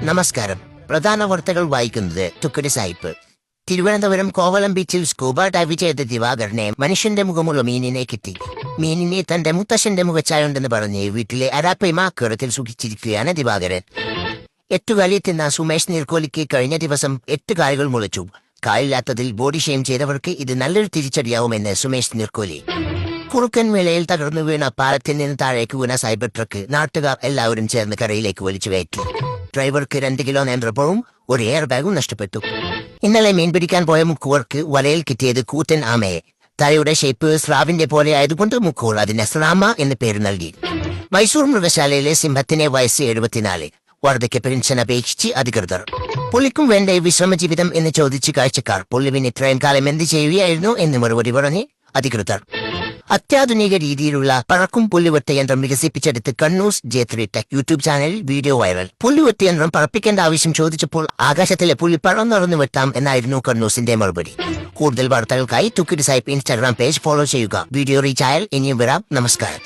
നമസ്കാരം. പ്രധാന വാർത്തകൾ വായിക്കുന്നത് തുക്കടി സായിപ്പ്. തിരുവനന്തപുരം കോവളം ബീച്ചിൽ സ്കൂബ ഡൈവ് ചെയ്ത ദിവാകരനെ മനുഷ്യന്റെ മുഖമുള്ള മീനിനെ കിട്ടി. മീനിനെ തന്റെ മുത്തശ്ശന്റെ മുഖച്ചായുണ്ടെന്ന് പറഞ്ഞ് വീട്ടിലെ അരാപ്പയ്മാക്കുറത്തിൽ സൂക്ഷിച്ചിരിക്കുകയാണ് ദിവാകരൻ. 8 കാലി തിന്ന സുമേഷ് നീർക്കോലിക്ക് കഴിഞ്ഞ ദിവസം 8 കാലുകൾ മുളച്ചു. കാലില്ലാത്തതിൽ ബോഡി ഷെയിം ചെയ്തവർക്ക് ഇത് നല്ലൊരു തിരിച്ചടിയാവുമെന്ന് സുമേഷ് നീർക്കോലി. കുറുക്കൻ വേളയിൽ തകർന്നു വീണ പാലത്തിൽ നിന്ന് താഴേക്ക് വീണ സൈബർ ട്രക്ക് നാട്ടുകാർ എല്ലാവരും ചേർന്ന് കരയിലേക്ക് വലിച്ചു കയറ്റി. ഡ്രൈവർക്ക് 2 കിലോ നേന്ത്രപ്പഴവും ഒരു എയർ ബാഗും നഷ്ടപ്പെട്ടു. ഇന്നലെ മീൻ പിടിക്കാൻ പോയ മുക്കുവർക്ക് വലയിൽ കിട്ടിയത് കൂറ്റൻ ആമയെ. തലയുടെ ഷേപ്പ് സ്രാവിന്റെ പോലെ ആയതുകൊണ്ട് മുക്കുവർ അതിന് സ്രാമ എന്ന് പേര് നൽകി. മൈസൂർ മൃഗശാലയിലെ സിംഹത്തിനെ വയസ്സ് 74. വാർദ്ധക്യ പെൻഷൻ അപേക്ഷിച്ച് അധികൃതർ. പുള്ളിക്കും വേണ്ട വിശ്രമജീവിതം എന്ന് ചോദിച്ച് കാഴ്ചക്കാർ പുള്ളിവിന് ഇത്രയും കാലം എന്ത് ചെയ്യുകയായിരുന്നു എന്ന് മറുപടി പറഞ്ഞ് അധികൃതർ. അത്യാധുനിക രീതിയിലുള്ള പറക്കും പുല്ലുവെട്ട് യന്ത്രം വികസിപ്പിച്ചെടുത്ത് കണ്ണൂർ J3 ടെക് യൂട്യൂബ് ചാനലിൽ വീഡിയോ വൈറൽ. പുല്ലുവെട്ട് യന്ത്രം പറപ്പിക്കേണ്ട ആവശ്യം ചോദിച്ചപ്പോൾ ആകാശത്തിലെ പുല്ല് പറന്നറന്നു വെട്ടാം എന്നായിരുന്നു കണ്ണൂസിന്റെ മറുപടി. കൂടുതൽ വാർത്തകൾക്കായി തുക്കിടി സായിപ്പ് ഇൻസ്റ്റാഗ്രാം പേജ് ഫോളോ ചെയ്യുക. വീഡിയോ റീച്ച് ആയാൽ ഇനിയും വരാം. നമസ്കാരം.